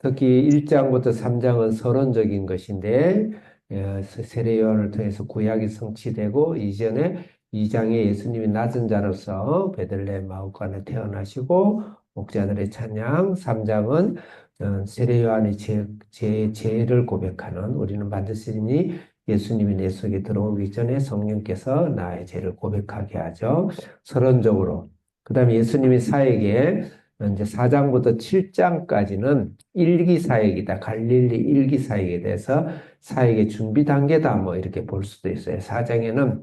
특히 1장부터 3장은 서론적인 것인데 세례 요한을 통해서 구약이 성취되고 이전에 2장에 예수님이 낮은 자로서 베들레헴 마을간에 태어나시고 목자들의 찬양, 3장은 세례 요한이 죄를 고백하는 우리는 반드시 예수님이 내 속에 들어오기 전에 성령께서 나의 죄를 고백하게 하죠. 서론적으로. 그 다음에 예수님이 사역에 이제 4장부터 7장까지는 일기 사역이다. 갈릴리 일기 사역에 대해서 사역의 준비 단계다. 뭐 이렇게 볼 수도 있어요. 4장에는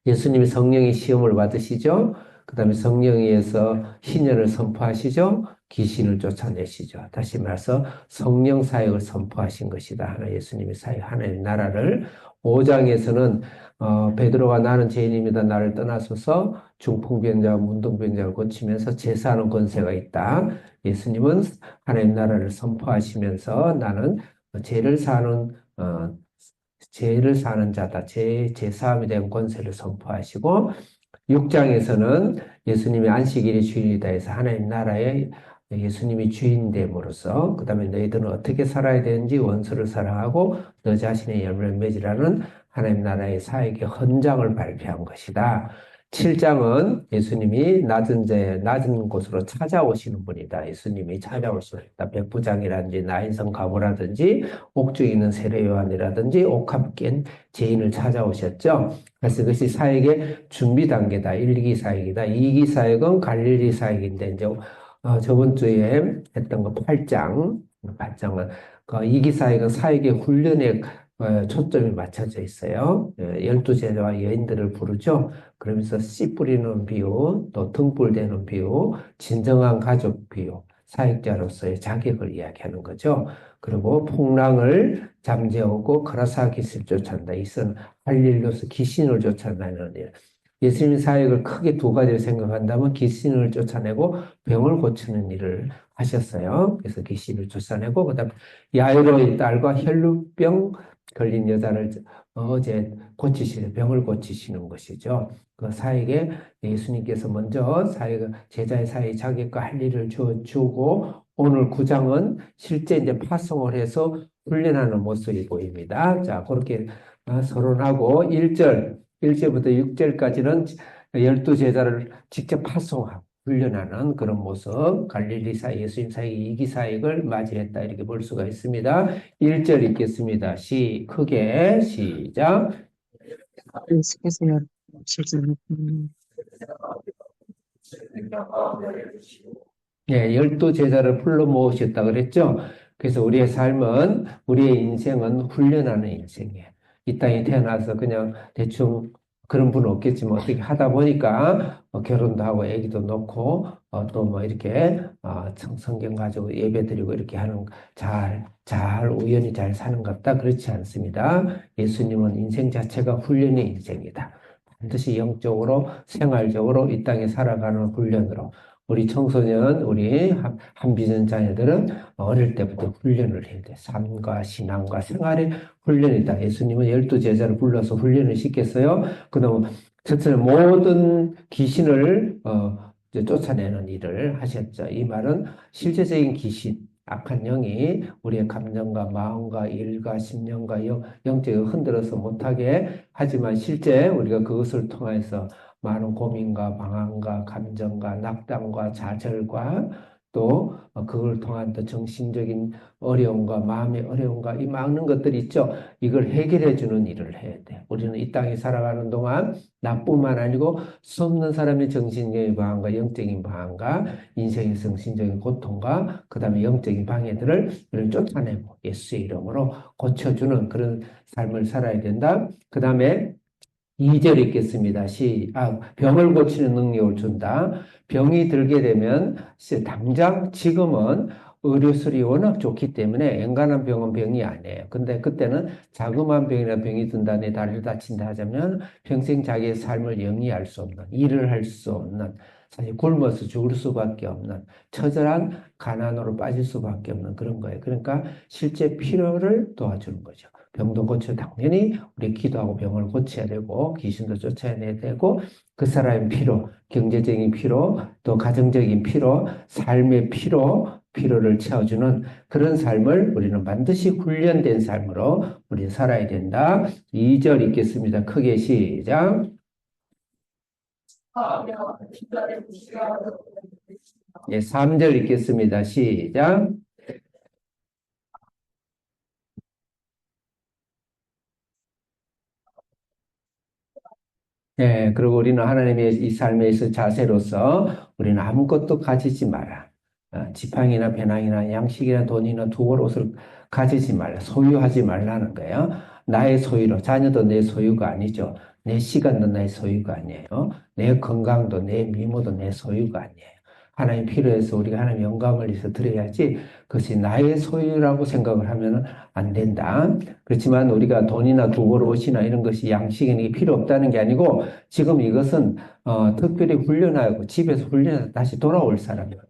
예수님이 성령의 시험을 받으시죠. 그 다음에 성령에 의해서 희년을 선포하시죠. 귀신을 쫓아내시죠. 다시 말해서 성령 사역을 선포하신 것이다. 하나 예수님의 사역, 하나의 나라를. 5장에서는 베드로가 나는 죄인입니다. 나를 떠나소서 중풍병자와 문둥병자를 고치면서 제사하는 권세가 있다. 예수님은 하나님 나라를 선포하시면서 나는 죄를 사는 죄를 사는 자다. 제사함에 대한 권세를 선포하시고 6장에서는 예수님이 안식일의 주인이다 해서 하나님 나라의 예수님이 주인됨으로써 그 다음에 너희들은 어떻게 살아야 되는지 원수를 사랑하고 너 자신의 열매를 맺으라는 하나님 나라의 사역의 헌장을 발표한 것이다. 7장은 예수님이 낮은 곳으로 찾아오시는 분이다. 예수님이 찾아올 수 있다. 백부장이라든지 나인성 가보라든지 옥중에 있는 세례 요한이라든지 옥합 깬 죄인을 찾아오셨죠. 그래서 그것이 사역의 준비 단계다. 1기 사역이다. 2기 사역은 갈릴리 사역인데 이제 저번 주에 했던 거 8장은 그 2기 사역은 사역의 훈련에 초점이 맞춰져 있어요. 12제자와 여인들을 부르죠. 그러면서 씨 뿌리는 비유, 또 등불 대는 비유, 진정한 가족 비유, 사역자로서의 자격을 이야기하는 거죠. 그리고 풍랑을 잠재우고 가라사 기습 쫓아낸다. 이것은 할 일로서 귀신을 쫓아내는 일. 예수님 사역을 크게 두 가지를 생각한다면 귀신을 쫓아내고 병을 고치는 일을 하셨어요. 그래서 귀신을 쫓아내고 그다음 야이로의 딸과 혈루병 걸린 여자를 어제 고치시는 병을 고치시는 것이죠. 그 사역에 예수님께서 먼저 제자의 사역 자격과 할 일을 주고 오늘 9장은 실제 이제 파송을 해서 훈련하는 모습이 보입니다. 자, 그렇게 서론하고 1절부터 6절까지는 12제자를 직접 파송하고 훈련하는 그런 모습, 갈릴리 사역, 예수님 사역, 이기 사역을 맞이했다. 이렇게 볼 수가 있습니다. 1절 읽겠습니다. 크게, 시작. 계속해서 실제로 예, 12제자를 불러 모으셨다 그랬죠? 그래서 우리의 삶은, 우리의 인생은 훈련하는 인생이에요. 이 땅에 태어나서 그냥 대충 그런 분은 없겠지만 어떻게 하다 보니까 결혼도 하고 아기도 놓고 또 뭐 이렇게 성경 가지고 예배 드리고 이렇게 하는 우연히 잘 사는 것 같다. 그렇지 않습니다. 예수님은 인생 자체가 훈련의 인생이다. 반드시 영적으로 생활적으로 이 땅에 살아가는 훈련으로 우리 청소년, 우리 한비전 자녀들은 어릴 때부터 훈련을 해야 돼. 삶과 신앙과 생활의 훈련이다. 예수님은 12제자를 불러서 훈련을 시켰어요. 그럼 첫째는 모든 귀신을 쫓아내는 일을 하셨죠. 이 말은 실제적인 귀신, 악한 영이 우리의 감정과 마음과 일과 심령과 영적을 흔들어서 못하게 하지만 실제 우리가 그것을 통해서 많은 고민과 방황과 감정과 낙담과 좌절과 또 그걸 통한 또 정신적인 어려움과 마음의 어려움과 이 많은 것들이 있죠. 이걸 해결해 주는 일을 해야 돼. 우리는 이 땅에 살아가는 동안 나뿐만 아니고 수없는 사람의 정신적인 방황과 영적인 방황과 인생의 정신적인 고통과 그 다음에 영적인 방해들을 우리는 쫓아내고 예수의 이름으로 고쳐주는 그런 삶을 살아야 된다. 그 다음에 2절 읽겠습니다. 병을 고치는 능력을 준다. 병이 들게 되면 당장 지금은 의료술이 워낙 좋기 때문에 엔간한 병은 병이 아니에요. 근데 그때는 자그마한 병이나 병이 든다, 내 다리를 다친다 하자면 평생 자기의 삶을 영위할 수 없는, 일을 할 수 없는, 사실 굶어서 죽을 수밖에 없는, 처절한 가난으로 빠질 수밖에 없는 그런 거예요. 그러니까 실제 필요를 도와주는 거죠. 병도 고쳐 당연히 우리 기도하고 병을 고쳐야 되고 귀신도 쫓아내야 되고 그 사람의 필요, 경제적인 필요, 또 가정적인 필요, 삶의 필요, 필요를 채워주는 그런 삶을 우리는 반드시 훈련된 삶으로 우리 살아야 된다. 2절 읽겠습니다. 크게 시작. 예, 3절 읽겠습니다. 시작. 예, 그리고 우리는 하나님의 이 삶의 자세로서 우리는 아무것도 가지지 마라. 지팡이나 배낭이나 양식이나 돈이나 두벌 옷을 가지지 말라. 소유하지 말라는 거예요. 나의 소유로, 자녀도 내 소유가 아니죠. 내 시간도 내 소유가 아니에요. 내 건강도 내 미모도 내 소유가 아니에요. 하나님 필요해서 우리가 하나님 영광을 위해서 드려야지 그것이 나의 소유라고 생각을 하면 안 된다. 그렇지만 우리가 돈이나 두벌 옷이나 이런 것이 양식이 필요 없다는 게 아니고 지금 이것은 특별히 훈련하고 집에서 훈련해서 다시 돌아올 사람이에요.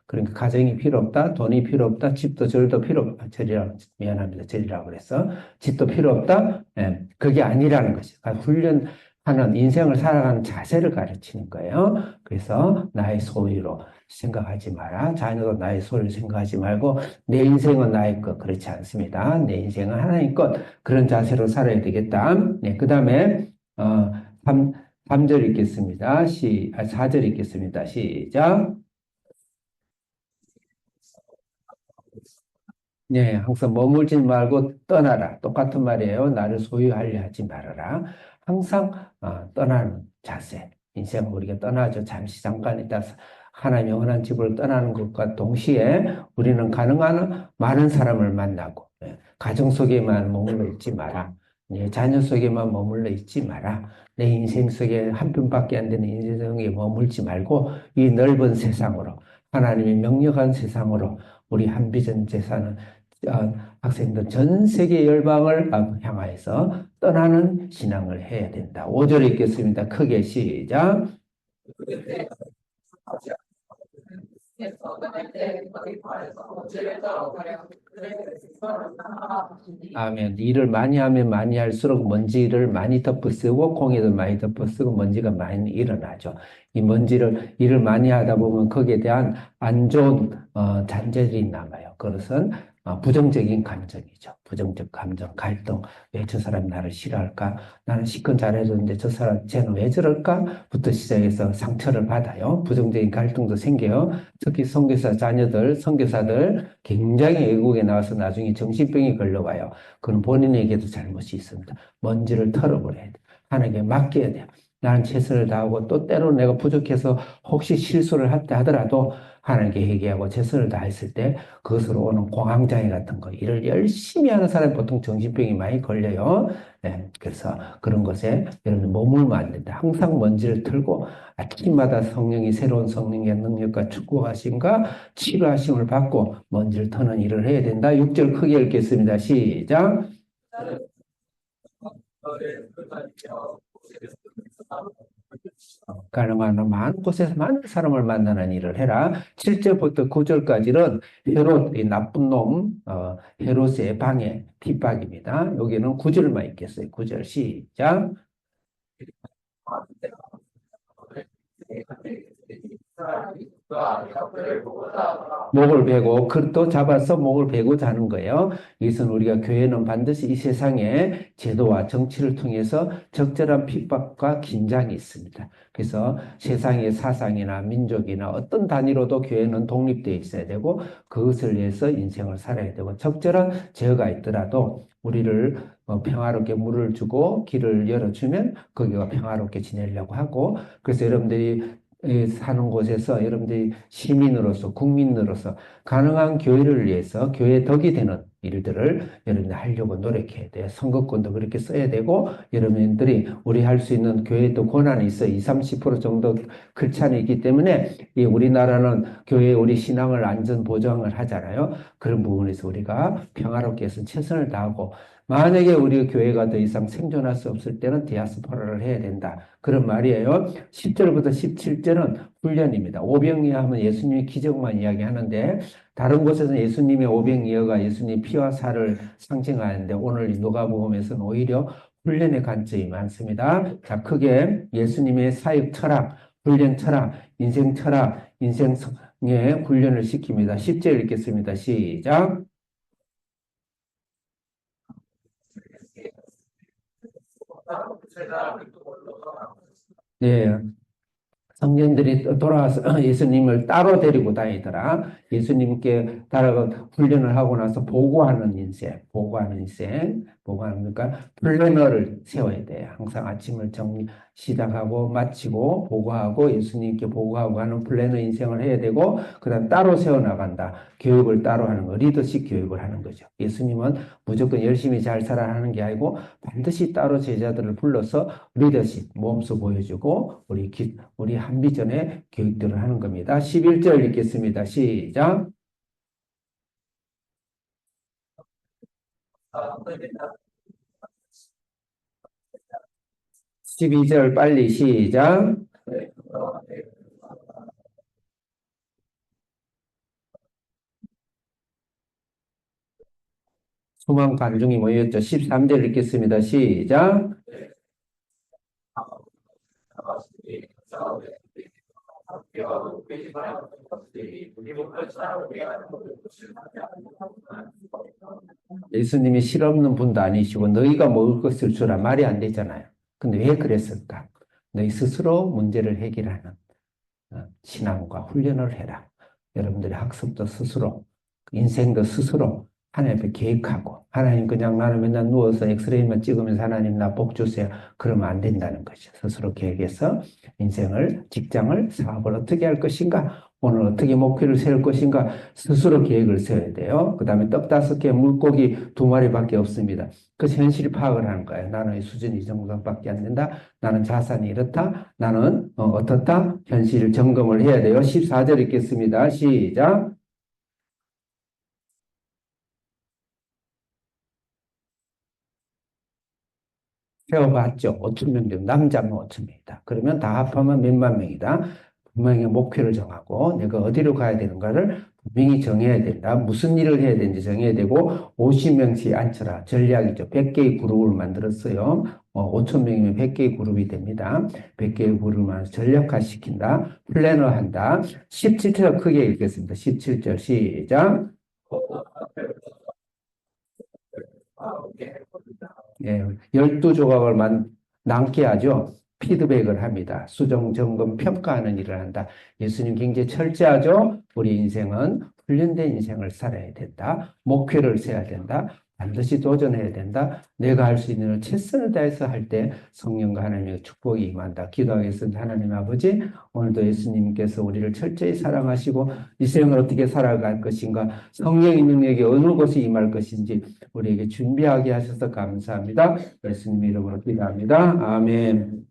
그러니까 가정이 필요 없다, 돈이 필요 없다, 집도 절도 필요 없다. 절이라고, 미안합니다. 절이라고 그래서 집도 필요 없다. 예, 그게 아니라는 것이죠. 그러니까 훈련하는 인생을 살아가는 자세를 가르치는 거예요. 그래서 나의 소유로 생각하지 마라. 자녀도 나의 소유로 생각하지 말고 내 인생은 나의 것. 그렇지 않습니다. 내 인생은 하나님 것. 그런 자세로 살아야 되겠다. 네, 그 다음에 3절 읽겠습니다. 4절 읽겠습니다. 시작. 네, 항상 머물지 말고 떠나라. 똑같은 말이에요. 나를 소유하려 하지 말아라. 항상 떠나는 자세. 인생은 우리가 떠나죠. 잠시 잠깐 있다 하나님의 영원한 집을 떠나는 것과 동시에 우리는 가능한 많은 사람을 만나고 가정 속에만 머물러 있지 마라. 자녀 속에만 머물러 있지 마라. 내 인생 속에 한 편밖에 안 되는 인생에 머물지 말고 이 넓은 세상으로 하나님의 명령한 세상으로 우리 한비전 제사는 학생들 전 세계 열방을 향하여서 떠나는 신앙을 해야 된다. 5절 읽겠습니다. 크게 시작. 아멘. 일을 많이 하면 많이 할수록 먼지를 많이 덮어쓰고 공에도 많이 덮어쓰고 먼지가 많이 일어나죠. 이 먼지를 일을 많이 하다 보면 거기에 대한 안 좋은 잔재들이 남아요. 그것은 부정적인 감정이죠. 부정적 감정, 갈등. 왜 저 사람 나를 싫어할까? 나는 시건 잘해줬는데 저 사람 쟤는 왜 저럴까? 부터 시작해서 상처를 받아요. 부정적인 갈등도 생겨요. 특히 선교사 자녀들, 선교사들 굉장히 외국에 나와서 나중에 정신병이 걸려와요. 그건 본인에게도 잘못이 있습니다. 먼지를 털어버려야 돼. 하나님께 맡겨야 돼요. 나는 최선을 다하고 또 때로 내가 부족해서 혹시 실수를 하더라도 하나님께 회개하고 최선을 다했을 때 그것으로 오는 공황장애 같은 거 일을 열심히 하는 사람이 보통 정신병이 많이 걸려요. 네, 그래서 그런 것에 여러분 머물면 안 된다. 항상 먼지를 털고 아침마다 성령이 새로운 성령의 능력과 축복하심과 치료하심을 받고 먼지를 터는 일을 해야 된다. 6절 크게 읽겠습니다. 시작. 가능한 많은 곳에서 많은 사람을 만나는 일을 해라. 7절부터 9절까지는 헤롯, 이 나쁜 놈, 헤롯의 방해, 핍박입니다. 여기는 9절만 있겠어요. 9절 시작. 목을 베고 그릇도 잡아서 목을 베고 자는 거예요. 이것은 우리가 교회는 반드시 이 세상에 제도와 정치를 통해서 적절한 핍박과 긴장이 있습니다. 그래서 세상의 사상이나 민족이나 어떤 단위로도 교회는 독립되어 있어야 되고 그것을 위해서 인생을 살아야 되고 적절한 제어가 있더라도 우리를 평화롭게 물을 주고 길을 열어주면 거기가 평화롭게 지내려고 하고 그래서 여러분들이 사는 곳에서 여러분들이 시민으로서 국민으로서 가능한 교회를 위해서 교회의 덕이 되는 일들을 여러분들 하려고 노력해야 돼요. 선거권도 그렇게 써야 되고 여러분들이 우리 할 수 있는 교회도 권한이 있어 20, 30% 정도 극찬이 있기 때문에 이 우리나라는 교회 우리 신앙을 안전 보장을 하잖아요. 그런 부분에서 우리가 평화롭게 해서 최선을 다하고 만약에 우리 교회가 더 이상 생존할 수 없을 때는 디아스포라를 해야 된다. 그런 말이에요. 10절부터 17절은 훈련입니다. 오병이어 하면 예수님의 기적만 이야기하는데 다른 곳에서는 예수님의 오병이어가 예수님의 피와 살을 상징하는데 오늘 누가복음에서는 오히려 훈련의 관점이 많습니다. 자, 크게 예수님의 사역 철학, 훈련 철학, 인생 철학, 인생의 훈련을 시킵니다. 10절 읽겠습니다. 시작. 네, 성년들이 돌아와서 예수님을 따로 데리고 다니더라. 예수님께 따라가 훈련을 하고 나서 보고하는 인생, 보고하니까 플래너를 세워야 돼요. 항상 아침을 시작하고 마치고 보고하고 예수님께 보고하고 하는 플래너 인생을 해야 되고, 그다음 따로 세워나간다. 교육을 따로 하는 거, 리더십 교육을 하는 거죠. 예수님은 무조건 열심히 잘 살아야 하는 게 아니고 반드시 따로 제자들을 불러서 리더십, 몸소 보여주고 우리 한비전에 교육들을 하는 겁니다. 11절 읽겠습니다. 시작. 12절 빨리 시작. 수만 관중이 모였죠. 13절 읽겠습니다. 시작. 예수님이 실없는 분도 아니시고 너희가 먹을 것을 주라 말이 안 되잖아요. 근데 왜 그랬을까? 너희 스스로 문제를 해결하는 신앙과 훈련을 해라. 여러분들의 학습도 스스로, 인생도 스스로 하나님 앞에 계획하고, 하나님 그냥 나는 맨날 누워서 엑스레이만 찍으면서 하나님 나 복 주세요. 그러면 안 된다는 거죠. 스스로 계획해서 인생을, 직장을, 사업을 어떻게 할 것인가, 오늘 어떻게 목표를 세울 것인가, 스스로 계획을 세워야 돼요. 그 다음에 떡 5개, 물고기 2마리밖에 없습니다. 그 현실 파악을 하는 거예요. 나는 수준이 이 정도밖에 안 된다. 나는 자산이 이렇다. 나는 어떻다. 현실 점검을 해야 돼요. 14절 읽겠습니다. 시작. 세워봤죠. 5천 명 정도, 남자면 5천 명이다. 그러면 다 합하면 몇만 명이다. 분명히 목표를 정하고 내가 어디로 가야 되는가를 분명히 정해야 된다. 무슨 일을 해야 되는지 정해야 되고 50명씩 앉혀라. 전략이죠. 100개의 그룹을 만들었어요. 5천 명이면 100개의 그룹이 됩니다. 100개의 그룹을 전략화시킨다. 플래너한다. 17절 크게 읽겠습니다. 17절 시작. 예, 12조각을 남게 하죠. 피드백을 합니다. 수정, 점검, 평가하는 일을 한다. 예수님 굉장히 철저하죠. 우리 인생은 훈련된 인생을 살아야 된다. 목표를 세워야 된다. 반드시 도전해야 된다. 내가 할 수 있는 최선을 다해서 할 때 성령과 하나님의 축복이 임한다. 기도하겠습니다. 하나님 아버지, 오늘도 예수님께서 우리를 철저히 사랑하시고 이 생을 어떻게 살아갈 것인가, 성령의 능력이 어느 곳에 임할 것인지 우리에게 준비하게 하셔서 감사합니다. 예수님 이름으로 기도합니다. 아멘.